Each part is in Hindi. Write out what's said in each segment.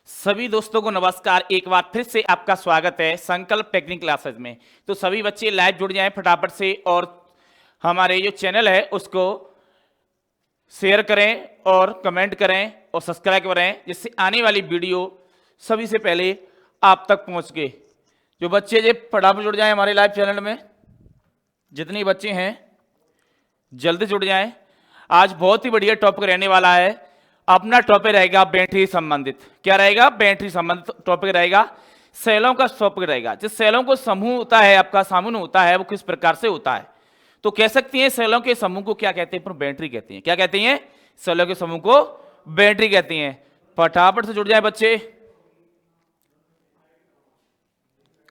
सभी दोस्तों को नमस्कार। एक बार फिर से आपका स्वागत है संकल्प टेक्निक क्लासेस में। तो सभी बच्चे लाइव जुड़ जाएं फटाफट से और हमारे जो चैनल है उसको शेयर करें और कमेंट करें और सब्सक्राइब करें, जिससे आने वाली वीडियो सभी से पहले आप तक पहुंच गए। जो बच्चे जो फटाफट जुड़ जाएं हमारे लाइव चैनल में, जितने बच्चे हैं जल्दी जुड़ जाएं। आज बहुत ही बढ़िया टॉपिक रहने वाला है। अपना टॉपिक रहेगा बैटरी संबंधित। क्या रहेगा? बैटरी संबंधित टॉपिक रहेगा। सेलों का टॉपिक रहेगा। जिस सेलों को समूह होता है, आपका समूह होता है, वो किस प्रकार से होता है। तो कह सकती हैं सेलों के समूह को क्या कहते हैं? बैटरी कहती हैं। क्या कहती हैं? सेलों के समूह को बैटरी कहती हैं। फटाफट से जुड़ जाए बच्चे।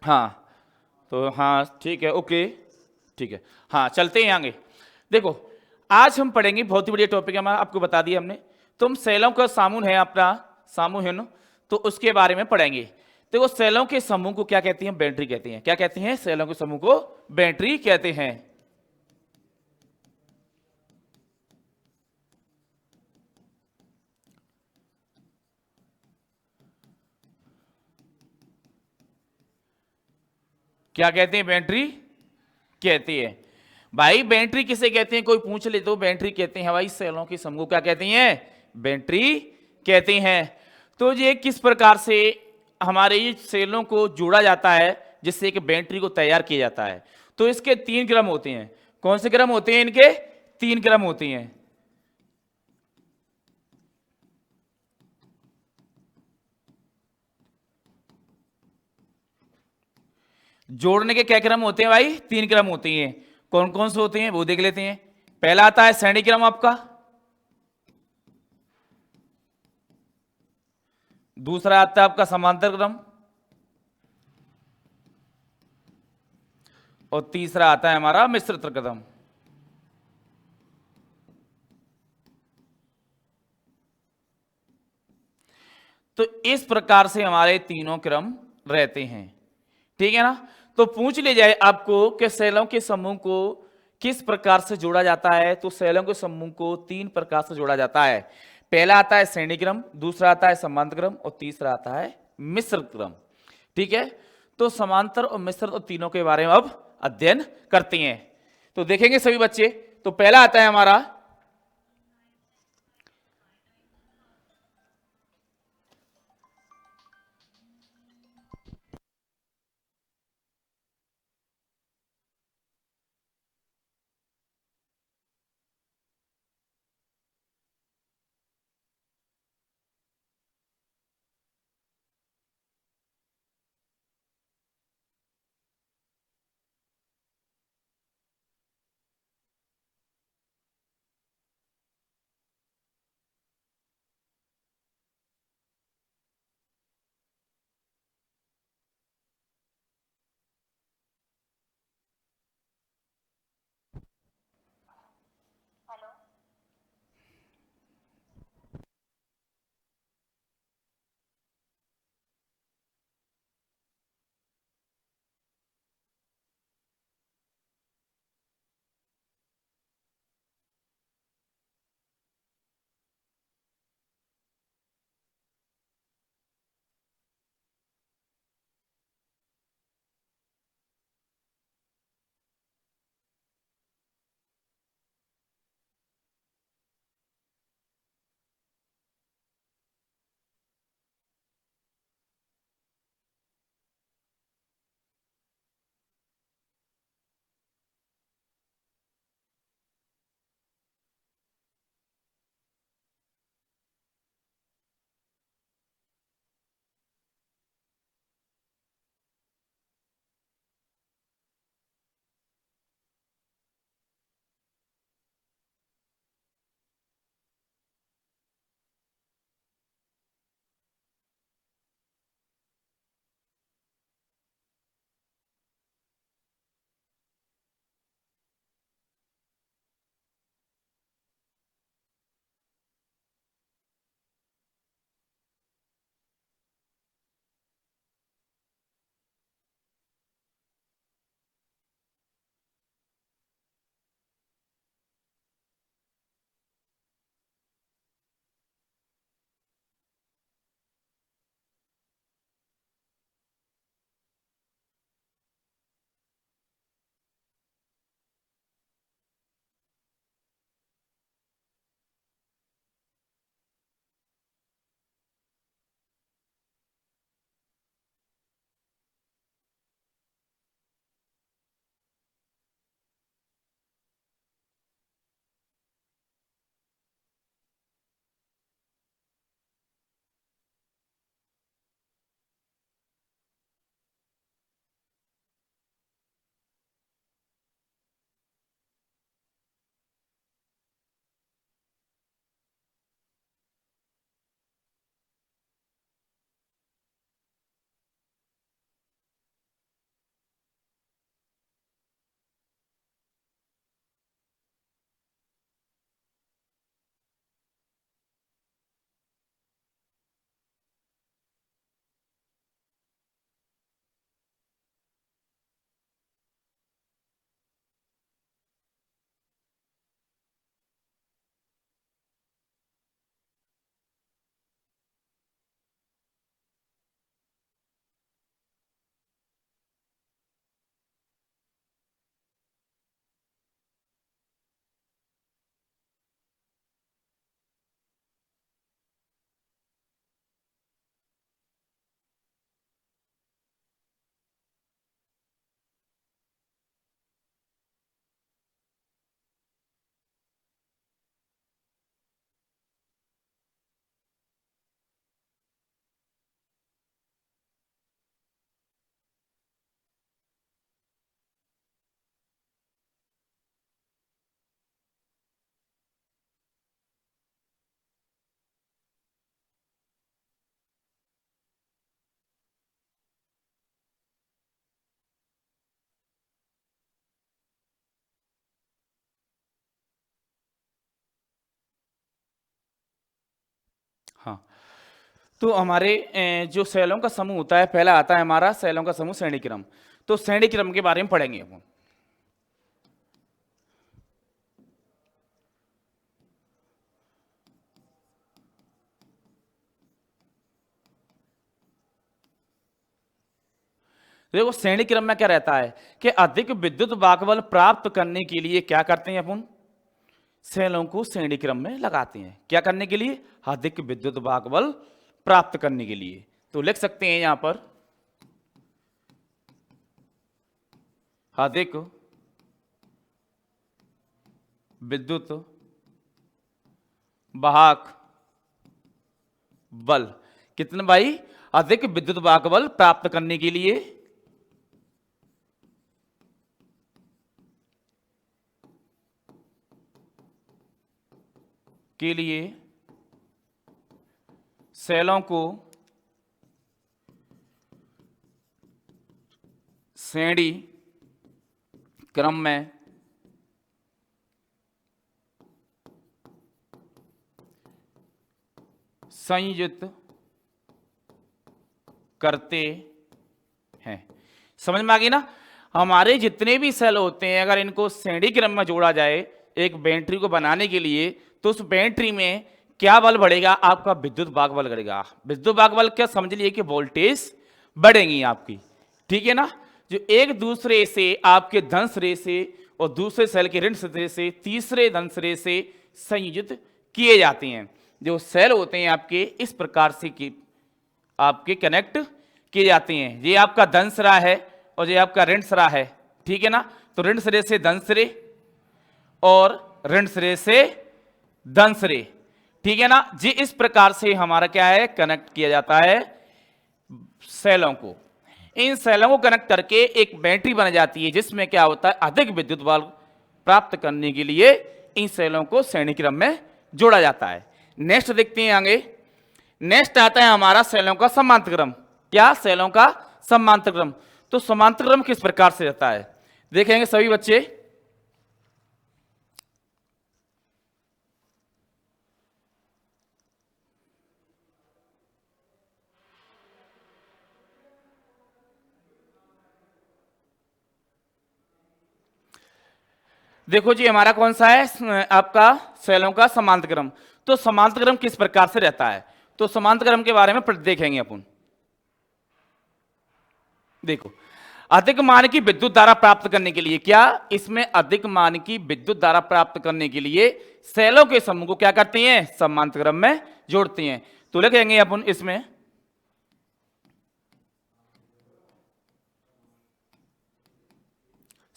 हाँ, तो हाँ ठीक है, ओके ठीक है। हाँ चलते हैं आगे। देखो, आज हम पढ़ेंगे, बहुत ही बढ़िया टॉपिक है हमारा, आपको बता दिया हमने। तुम सेलों का समूह है, अपना समूह है ना, तो उसके बारे में पढ़ेंगे। देखो, सेलों के समूह को क्या कहती हैं? बैटरी कहती हैं। क्या कहती हैं? सेलों के समूह को बैटरी कहते हैं। क्या कहते हैं? बैटरी कहती है। भाई बैटरी किसे कहते हैं? कोई पूछ ले तो बैटरी कहते हैं भाई सेलों के समूह। क्या कहती हैं? बैटरी कहती हैं। तो ये किस प्रकार से हमारे ये सेलों को जोड़ा जाता है, जिससे एक बैटरी को तैयार किया जाता है। तो इसके 3 क्रम होते हैं। कौन से क्रम होते हैं इनके? 3 क्रम होते हैं। जोड़ने के क्या क्रम होते हैं भाई? 3 क्रम होते हैं। कौन कौन से होते हैं वो देख लेते हैं। पहला आता है श्रेणी क्रम आपका, दूसरा आता है आपका समांतर क्रम, और तीसरा आता है हमारा मिश्रित क्रम। तो इस प्रकार से हमारे तीनों क्रम रहते हैं। ठीक है ना? तो पूछ ले जाए आपको कि सेलों के समूह को किस प्रकार से जोड़ा जाता है, तो सेलों के समूह को 3 प्रकार से जोड़ा जाता है। पहला आता है श्रेणी क्रम, दूसरा आता है समांतर क्रम, और तीसरा आता है मिश्रित क्रम। ठीक है? तो समांतर और मिश्रित और तीनों के बारे में अब अध्ययन करते हैं। तो देखेंगे सभी बच्चे। तो पहला आता है हमारा तो हमारे जो सेलों का समूह होता है, पहला आता है हमारा सेलों का समूह श्रेणी क्रम। तो श्रेणी क्रम के बारे में पढ़ेंगे हम। देखो श्रेणी क्रम में क्या रहता है कि अधिक विद्युत बाकबल प्राप्त करने के लिए क्या करते हैं अपन, सेलों को श्रेणी क्रम में लगाते हैं। क्या करने के लिए, अधिक विद्युत बाकबल प्राप्त करने के लिए। तो लिख सकते हैं यहां पर अधिक विद्युत वाहक बल, कितने भाई, अधिक विद्युत वाहक बल प्राप्त करने के लिए सेलों को श्रेणी क्रम में संयोजित करते हैं। समझ में आ गई ना। हमारे जितने भी सेल होते हैं, अगर इनको श्रेणी क्रम में जोड़ा जाए एक बैटरी को बनाने के लिए, तो उस बैटरी में क्या बल बढ़ेगा, आपका विद्युत वाहक बल बढ़ेगा। विद्युत वाहक बल क्या, समझ लिए कि वोल्टेज बढ़ेगी आपकी, ठीक है ना। जो एक दूसरे से आपके धन सिरे से और दूसरे सेल के ऋण सिरे से तीसरे धन सिरे से संयोजित किए जाते हैं। जो सेल होते हैं आपके इस प्रकार से कि आपके कनेक्ट किए जाते हैं। ये आपका धन सिरा है और ये आपका ऋण सिरा है, ठीक है ना। तो ऋण सिरे से धन सिरे और ऋण सिरे से धन सिरे, ठीक है ना जी। इस प्रकार से हमारा क्या है, कनेक्ट किया जाता है सेलों को। इन सेलों को कनेक्ट करके एक बैटरी बन जाती है, जिसमें क्या होता है, अधिक विद्युत बल प्राप्त करने के लिए इन सेलों को श्रेणी क्रम में जोड़ा जाता है। नेक्स्ट देखते हैं आगे। नेक्स्ट आता है हमारा सेलों का समांतर क्रम। क्या, सेलों का समांतर क्रम। तो समांतर क्रम किस प्रकार से रहता है, देखेंगे सभी बच्चे। देखो जी, हमारा कौन सा है, आपका सेलों का समांतर क्रम। तो समांतर क्रम किस प्रकार से रहता है, तो समांतर क्रम के बारे में देखेंगे अपन। देखो, अधिक मान की विद्युत धारा प्राप्त करने के लिए, क्या, इसमें अधिक मान की विद्युत धारा प्राप्त करने के लिए सेलों के समूह को क्या करते हैं, समांतर क्रम में जोड़ते हैं। तो लिखेंगे अपन इसमें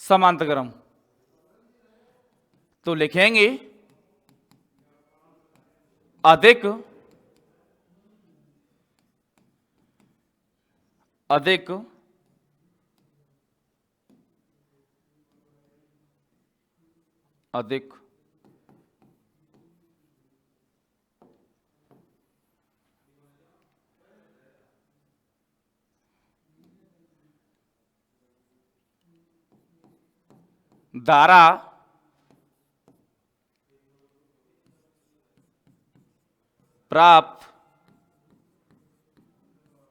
समांतर क्रम। तो लिखेंगे अधिक अधिक अधिक धारा प्राप्त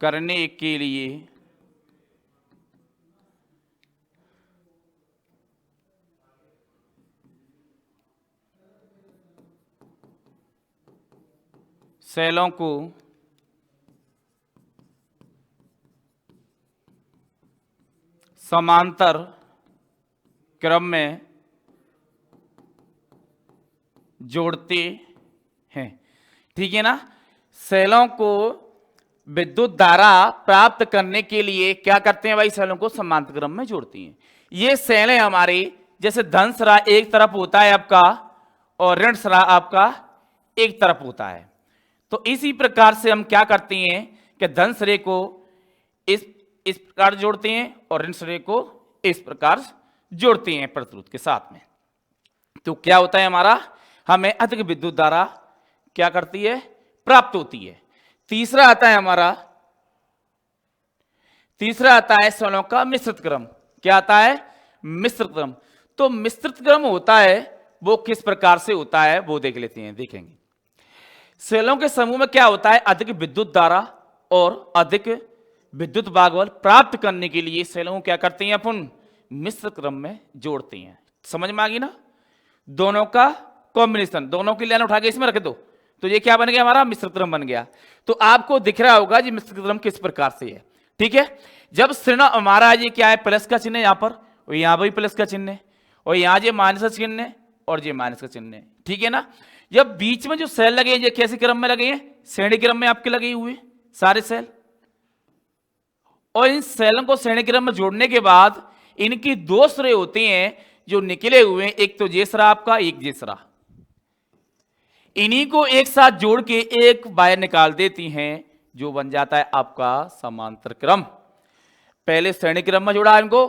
करने के लिए सेलों को समांतर क्रम में जोड़ते हैं, ठीक है ना। सेलों को विद्युत धारा प्राप्त करने के लिए क्या करते हैं भाई, सेलों को समांतर क्रम में जोड़ती हैं। ये सेल है हमारे, जैसे धन सिरा एक तरफ होता है आपका और ऋण सिरा आपका एक तरफ होता है। तो इसी प्रकार से हम क्या करते हैं कि धन सिरे को इस प्रकार जोड़ते हैं और ऋण सिरे को इस प्रकार जोड़ते हैं प्रतिरोध के साथ में। तो क्या होता है हमारा, हमें अधिक विद्युत धारा क्या करती है, प्राप्त होती है। तीसरा आता है हमारा, तीसरा आता है सेलों का मिश्रित क्रम। क्या आता है, मिश्रित क्रम। तो मिश्रित क्रम होता है वो किस प्रकार से होता है वो देख लेते हैं, देखेंगे। सेलों के समूह में क्या होता है, अधिक विद्युत धारा और अधिक विद्युत भागबल प्राप्त करने के लिए सेलों को क्या करते हैं अपन, मिश्र क्रम में जोड़ते हैं। समझ में आ गई ना, दोनों का कॉम्बिनेशन, दोनों की लाइन उठा के इसमें रख दो तो ये क्या बन गया, हमारा मिश्र क्रम बन गया। तो आपको दिख रहा होगा जी मिश्र क्रम किस प्रकार से है। ठीक है, जब श्रेणी हमारा ये क्या है, प्लस का चिन्ह है यहां पर, और यहां पर भी प्लस का चिन्ह है, और यहां ये माइनस का चिन्ह है और ये माइनस का चिन्ह है। ठीक है ना, जब बीच में जो सेल लगे हैं ये कैसे क्रम में लगे हैं, श्रेणी क्रम में आपके लगे हुए सारे सेल, और इन सेलों को श्रेणी क्रम में जोड़ने के बाद इनकी दो सिरे होते हैं जो निकले हुए हैं, एक तो ये सिरा आपका, एक ये सिरा, इन्हीं को एक साथ जोड़ के एक वायर निकाल देती हैं जो बन जाता है आपका समांतर क्रम। पहले श्रेणी क्रम में जोड़ा इनको,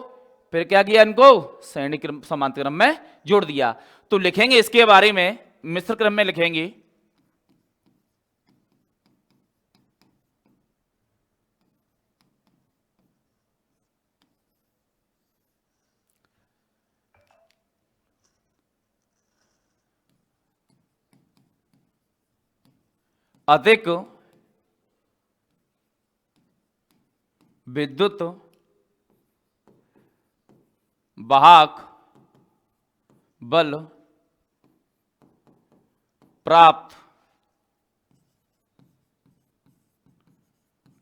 फिर क्या किया, इनको श्रेणी क्रम समांतर क्रम में जोड़ दिया। तो लिखेंगे इसके बारे में, मिश्र क्रम में लिखेंगे अधिक विद्युत वाहक बल प्राप्त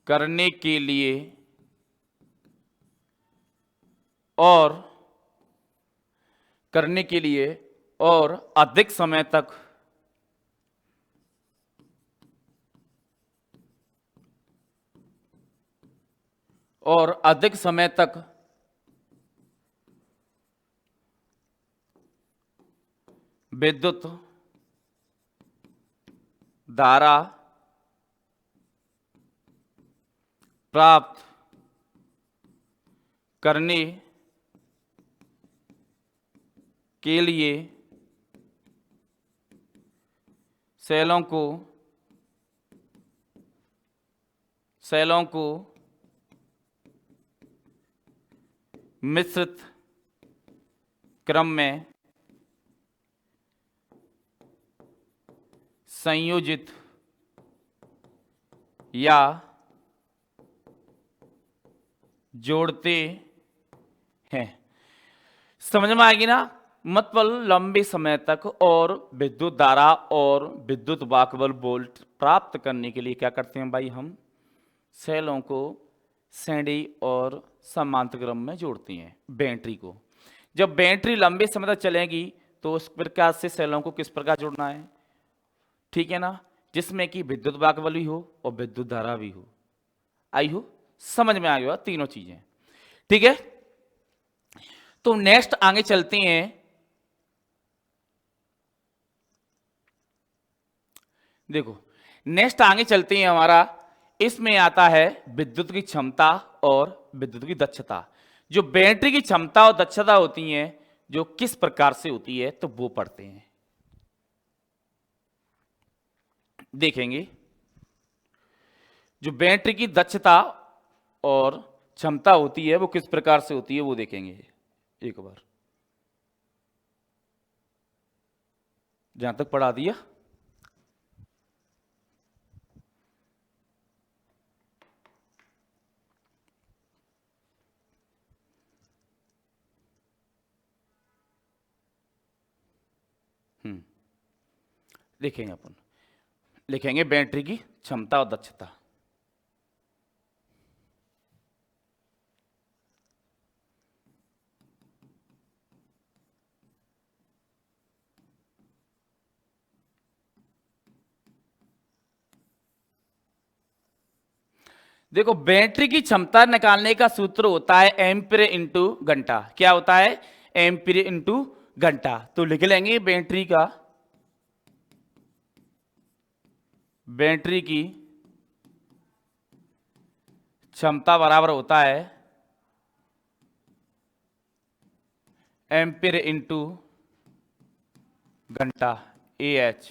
करने के लिए और अधिक समय तक विद्युत धारा प्राप्त करने के लिए सेलों को मिश्रित क्रम में संयोजित या जोड़ते हैं। समझ में आएगी ना, मतलब लंबे समय तक और विद्युत धारा और विद्युत वाहकबल वोल्ट प्राप्त करने के लिए क्या करते हैं भाई, हम सेलों को श्रेणी और समांतर क्रम में जोड़ते हैं। बैटरी को जब बैटरी लंबे समय तक चलेगी तो उस प्रकार से सेलों को किस प्रकार जोड़ना है, ठीक है ना, जिसमें कि विद्युत वाहकबल भी हो और विद्युत धारा भी हो। आई हो, समझ में आ गया तीनों चीजें। ठीक है, तो नेक्स्ट आगे चलते हैं। देखो नेक्स्ट आगे चलते हैं, हमारा इसमें आता है विद्युत की क्षमता और विद्युत की दक्षता। जो बैटरी की क्षमता और दक्षता होती है जो किस प्रकार से होती है तो वो पढ़ते हैं, देखेंगे। जो बैटरी की दक्षता और क्षमता होती है वो किस प्रकार से होती है वो देखेंगे एक बार। जहां तक पढ़ा दिया, देखेंगे अपन, लिखेंगे बैटरी की क्षमता और दक्षता। देखो बैटरी की क्षमता निकालने का सूत्र होता है एम्पीयर इंटू घंटा। क्या होता है, एम्पीयर इंटू घंटा। तो लिख लेंगे बैटरी की क्षमता बराबर होता है एम्पीयर इंटू घंटा, AH।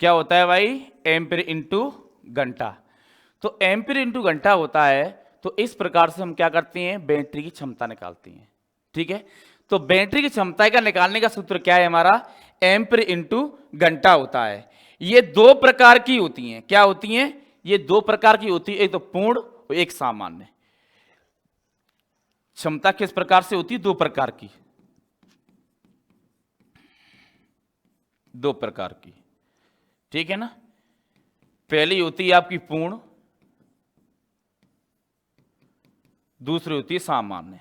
क्या होता है भाई, एम्पीयर इंटू घंटा। तो एम्पीयर इंटू घंटा होता है, तो इस प्रकार से हम क्या करते हैं, बैटरी की क्षमता निकालते हैं। ठीक है, तो बैटरी की क्षमता का निकालने का सूत्र क्या है हमारा, एम्पीयर इंटू घंटा होता है। ये दो प्रकार की होती हैं, क्या होती हैं, ये दो प्रकार की होती है, एक तो पूर्ण और एक सामान्य। क्षमता किस प्रकार से होती है, दो प्रकार की, दो प्रकार की, ठीक है ना। पहली होती है आपकी पूर्ण, दूसरी होती है सामान्य।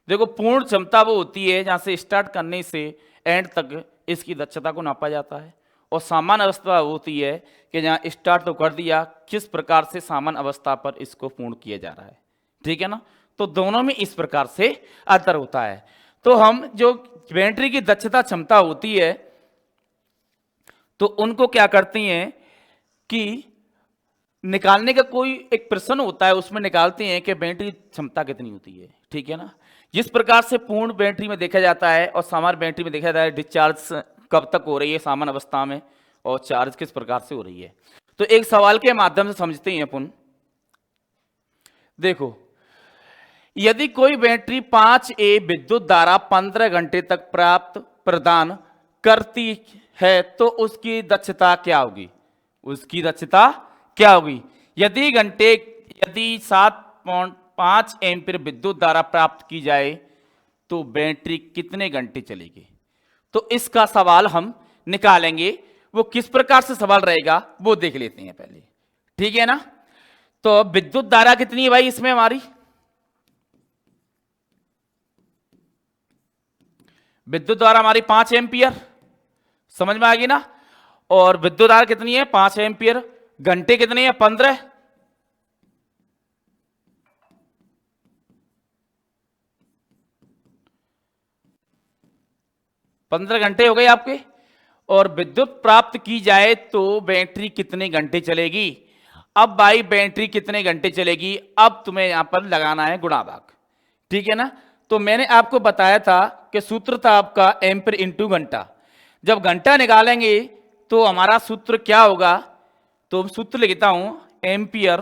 देखो पूर्ण क्षमता वो होती है जहां से स्टार्ट करने से एंड तक इसकी दक्षता को नापा जाता है, और सामान्य अवस्था होती है कि जहां स्टार्ट तो कर दिया, किस प्रकार से सामान्य अवस्था पर इसको पूर्ण किया जा रहा है, ठीक है ना। तो दोनों में इस प्रकार से अंतर होता है। तो हम जो बैटरी की दक्षता क्षमता होती है तो उनको क्या करती हैं कि निकालने का कोई एक प्रश्न होता है, उसमें निकालते हैं कि बैटरी क्षमता कितनी होती है, ठीक है ना। जिस प्रकार से पूर्ण बैटरी में देखा जाता है और सामान्य बैटरी में देखा जाता है डिस्चार्ज कब तक हो रही है सामान्य अवस्था में और चार्ज किस प्रकार से हो रही है। तो एक सवाल के माध्यम से समझते हैं अपन। देखो, यदि कोई बैटरी 5A विद्युत धारा 15 घंटे तक प्रदान करती है तो उसकी दक्षता क्या होगी, उसकी दक्षता क्या होगी। यदि 7.5 एम्पीयर विद्युत धारा प्राप्त की जाए तो बैटरी कितने घंटे चलेगी। तो इसका सवाल हम निकालेंगे, वो किस प्रकार से सवाल रहेगा वो देख लेते हैं पहले, ठीक है ना। तो विद्युत धारा कितनी है भाई इसमें हमारी, विद्युत धारा हमारी 5 एम्पीयर, समझ में आ गई ना। और विद्युत धारा कितनी है 5 एम्पीयर, घंटे कितने हैं 15, 15 घंटे हो गए आपके। और विद्युत प्राप्त की जाए तो बैटरी कितने घंटे चलेगी। अब भाई बैटरी कितने घंटे चलेगी, अब तुम्हें यहां पर लगाना है गुणा भाग, ठीक है ना। तो मैंने आपको बताया था कि सूत्र था आपका एम्पीयर इंटू घंटा। जब घंटा निकालेंगे तो हमारा सूत्र क्या होगा, तो सूत्र लिखता हूं एम्पीयर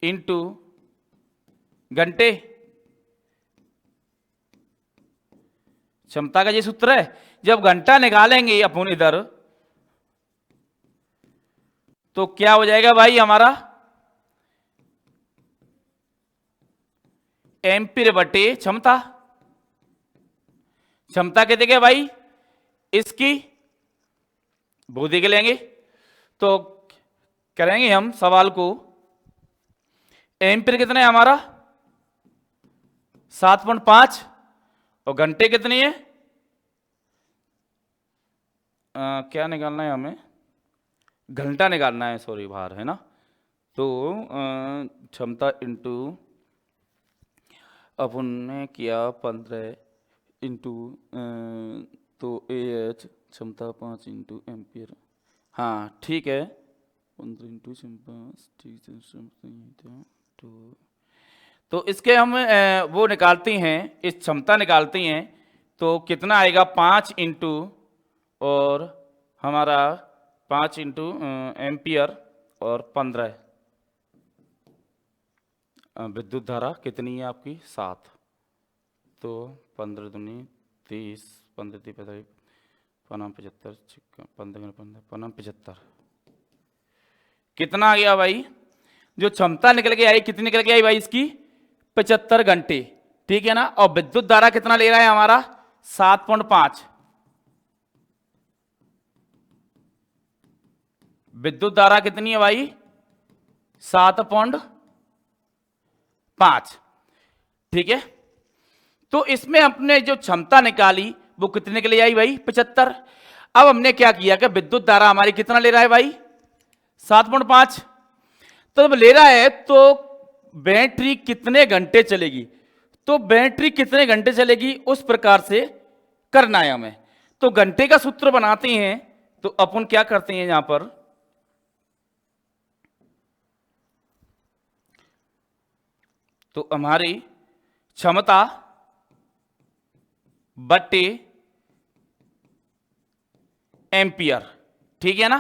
इंटू घंटे, क्षमता का ये सूत्र है। जब घंटा निकालेंगे अपन इधर तो क्या हो जाएगा भाई हमारा, एम्पीयर बटे क्षमता। क्षमता कहते क्या भाई इसकी, वो देख लेंगे। तो करेंगे हम सवाल को, एम्पीयर कितना है हमारा 7.5 और घंटे कितनी है, क्या निकालना है हमें, घंटा निकालना है, सॉरी बाहर है ना। तो क्षमता इंटू अपन ने किया 15 इंटू तो AH क्षमता 5 इंटू एम्पियर, हाँ ठीक है 15 इंटू क्षमता, ठीक है। तो इसके हम वो निकालते हैं, इस क्षमता निकालते हैं तो कितना आएगा 5 इंटू और हमारा 5 इंटू एम्पियर और 15 विद्युत धारा कितनी है आपकी 7, तो 15 दूनी 30, 15 × 45, 75, 15 15 75, कितना आ गया भाई, जो क्षमता निकल के आई कितनी निकल के आई भाई इसकी 75 घंटे, ठीक है ना। और विद्युत धारा कितना ले रहा है हमारा 7.5, विद्युत धारा कितनी है भाई 7.5, ठीक है। तो इसमें अपने जो क्षमता निकाली वो कितने के लिए आई भाई 75। अब हमने क्या किया कि विद्युत धारा हमारी कितना ले रहा है भाई 7.5, तो जब ले रहा है तो बैटरी कितने घंटे चलेगी, तो बैटरी कितने घंटे चलेगी उस प्रकार से करना है हमें। तो घंटे का सूत्र बनाते हैं, तो अपन क्या करते हैं यहां पर, तो हमारी क्षमता बटे एम्पियर, ठीक है ना।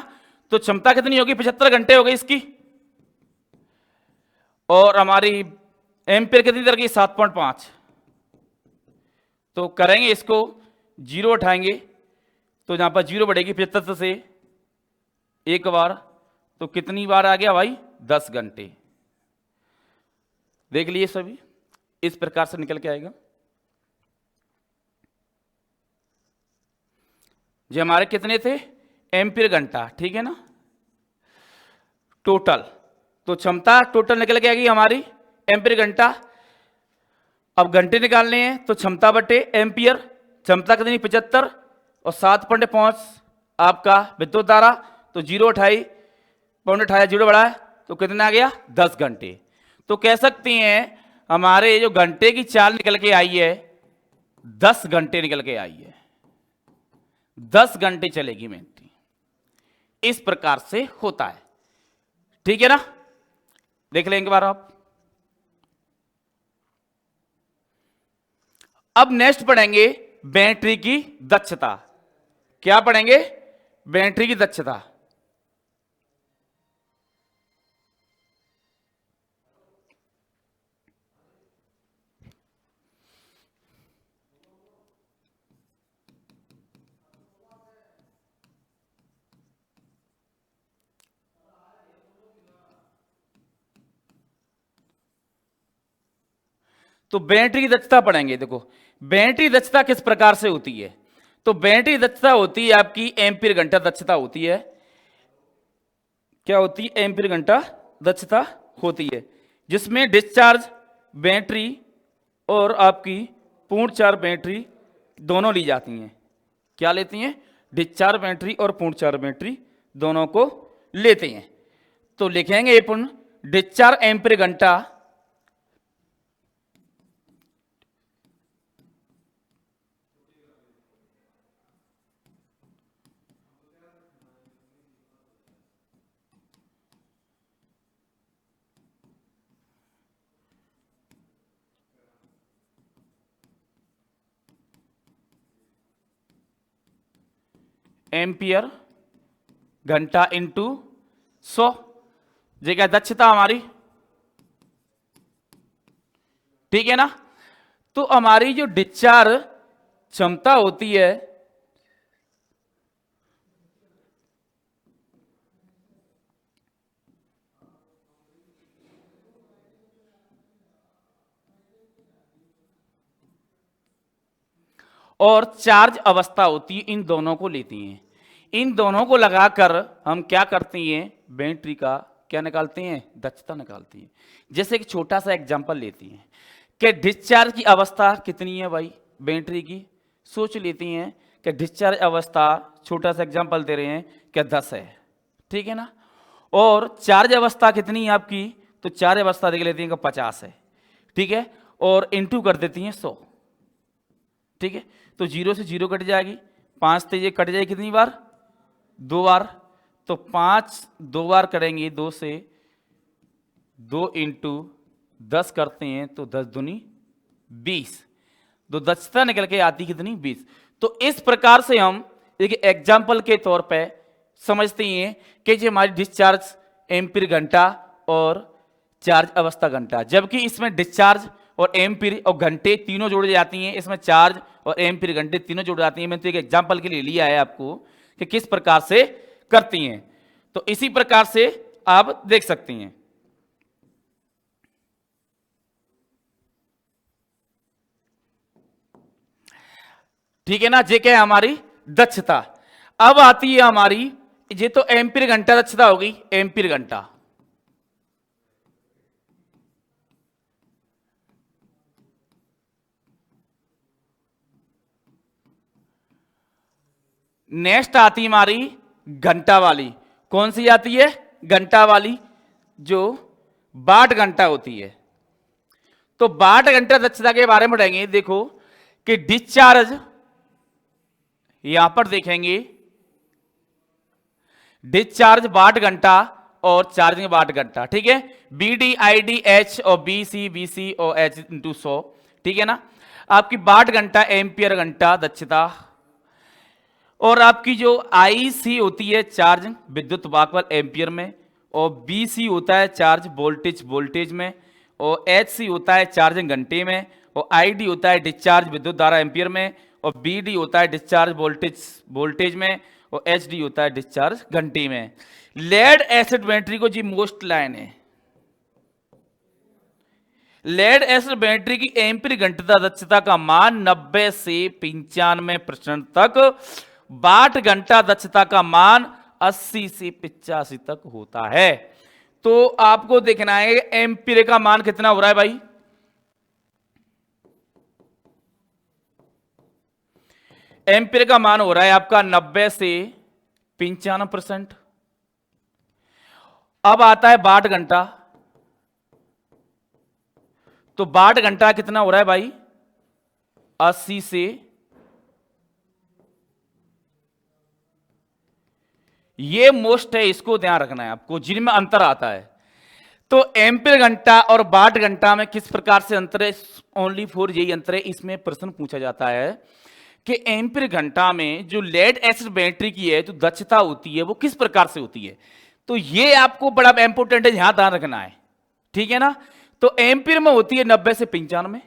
तो क्षमता कितनी होगी 75 घंटे हो गई इसकी, और हमारी एम्पियर कितनी तरह की 7.5। तो करेंगे इसको, जीरो उठाएंगे तो यहां पर जीरो बढ़ेगी 75 से एक बार, तो कितनी बार आ गया भाई 10 घंटे। देख लिए सभी, इस प्रकार से निकल के आएगा। जो हमारे कितने थे एम्पियर घंटा, ठीक है ना, टोटल, तो क्षमता टोटल निकल के आएगी हमारी एम्पियर घंटा। अब घंटे निकालने हैं तो क्षमता बटे एम्पियर, क्षमता कितनी 75 और 7.5 आपका विद्युत धारा, तो जीरो उठाई, पॉइंट उठाया, जीरो बढ़ाया, तो कितना आ गया 10 घंटे। तो कह सकते हैं हमारे जो घंटे की चाल निकल के आई है 10 घंटे निकल के आई है, 10 घंटे चलेगी बैटरी। इस प्रकार से होता है, ठीक है ना। देख लें एक बार आप। अब नेक्स्ट पढ़ेंगे बैटरी की दक्षता। क्या पढ़ेंगे? बैटरी की दक्षता। तो बैटरी की दक्षता पढ़ेंगे। देखो बैटरी दक्षता किस प्रकार से होती है। तो बैटरी दक्षता होती है आपकी एम्पीयर घंटा दक्षता होती है। क्या होती है? एम्पीयर घंटा दक्षता होती है, जिसमें डिस्चार्ज बैटरी और आपकी पूर्ण चार्ज बैटरी दोनों ली जाती हैं। क्या लेती हैं? डिस्चार्ज बैटरी और पूर्ण चार्ज बैटरी दोनों को लेते हैं। तो लिखेंगे अपन डिस्चार्ज एम्पीयर घंटा एम्पियर घंटा इंटू 100, जगह दक्षता हमारी, ठीक है ना। तो हमारी जो डिस्चार्ज क्षमता होती है और चार्ज अवस्था होती है, इन दोनों को लेती हैं। इन दोनों को लगाकर हम क्या करते हैं? बैटरी का क्या निकालते हैं? दक्षता निकालती हैं। जैसे एक छोटा सा एग्जांपल लेती हैं कि डिस्चार्ज की अवस्था कितनी है भाई बैटरी की, सोच लेती हैं कि डिस्चार्ज अवस्था, छोटा सा एग्जांपल दे रहे हैं कि 10 है, ठीक है ना। और चार्ज अवस्था कितनी है आपकी? तो चार्ज अवस्था देख लेती हैं कि 50 है, ठीक है, और इंटू कर देती हैं 100, ठीक है। तो जीरो से जीरो कट जाएगी, 5 से ये कट जाएगी कितनी बार? 2 बार। तो 5 2 बार करेंगे, 2 से 2 इंटू 10 करते हैं तो 10 दूनी 20। तो दक्षता निकल के आती कितनी? 20। तो इस प्रकार से हम एक एग्जाम्पल के तौर पे समझते हैं कि जो हमारी डिस्चार्ज एम्पीयर घंटा और चार्ज अवस्था घंटा, जबकि इसमें डिस्चार्ज और एम्पीयर और घंटे तीनों जोड़े जाती हैं, इसमें चार्ज और एम्पीयर घंटे तीनों जोड़ जाती हैं। मैंने तो एक एग्जांपल के लिए लिया है आपको कि किस प्रकार से करती हैं। तो इसी प्रकार से आप देख सकती हैं। ठीक है ना, जे क्या है हमारी दक्षता। अब आती है हमारी, ये तो एम्पीयर घंटा दक्षता होगी, एम्पीयर घंटा। नेक्स्ट आती है हमारी घंटा वाली। कौन सी आती है? घंटा वाली, जो वाट घंटा होती है। तो वाट घंटा दक्षता के बारे में पढ़ेंगे। देखो कि डिस्चार्ज, यहां पर देखेंगे डिस्चार्ज वाट घंटा और चार्जिंग वाट घंटा, ठीक है। BD/ID/H और BC/BC और H इंटू 100, ठीक है ना। आपकी वाट घंटा एम्पियर घंटा दक्षता, और आपकी जो IC होती है चार्ज विद्युत वाहक एम्पियर में, और BC होता है चार्ज वोल्टेज में, और HC होता है चार्जिंग घंटे में, और ID होता है डिस्चार्ज विद्युत धारा एम्पियर में, और BD होता है डिस्चार्ज वोल्टेज में, और HD होता है डिस्चार्ज घंटे में। लेड एसिड बैटरी को जी मोस्ट लाइन है। लेड एसिड बैटरी की एम्पीयर घंटा दक्षता का मान 90 से 95% तक, वाट घंटा दक्षता का मान 80 से 85 तक होता है। तो आपको देखना है एम्पीयर का मान कितना हो रहा है भाई। एम्पीयर का मान हो रहा है आपका 90 से 95%। अब आता है वाट घंटा, तो वाट घंटा कितना हो रहा है भाई 80 से, ये मोस्ट है, इसको ध्यान रखना है आपको, जिनमें अंतर आता है। तो एम्पीयर घंटा और वाट घंटा में किस प्रकार से अंतर है, ओनली फॉर यही अंतर है। इसमें प्रश्न पूछा जाता है कि एम्पीयर घंटा में जो लेड एसिड बैटरी की है तो दक्षता होती है वो किस प्रकार से होती है, तो ये आपको बड़ा इंपॉर्टेंट है, यहां ध्यान रखना है, ठीक है ना। तो एम्पीयर में होती है 90 से 95,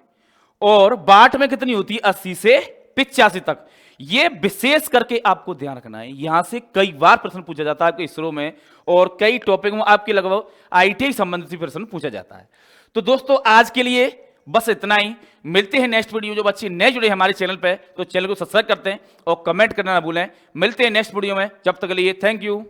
और वाट में कितनी होती है 80 से 85 तक। ये विशेष करके आपको ध्यान रखना है, यहां से कई बार प्रश्न पूछा जाता है आपके इसरो में, और कई टॉपिक में आपके लगभग ITI संबंधित प्रश्न पूछा जाता है। तो दोस्तों आज के लिए बस इतना ही, मिलते हैं नेक्स्ट वीडियो। जो बच्चे नए जुड़े हमारे चैनल पे तो चैनल को सब्सक्राइब करते हैं और कमेंट करना ना भूलें। मिलते हैं नेक्स्ट वीडियो में, जब तक के लिए थैंक यू।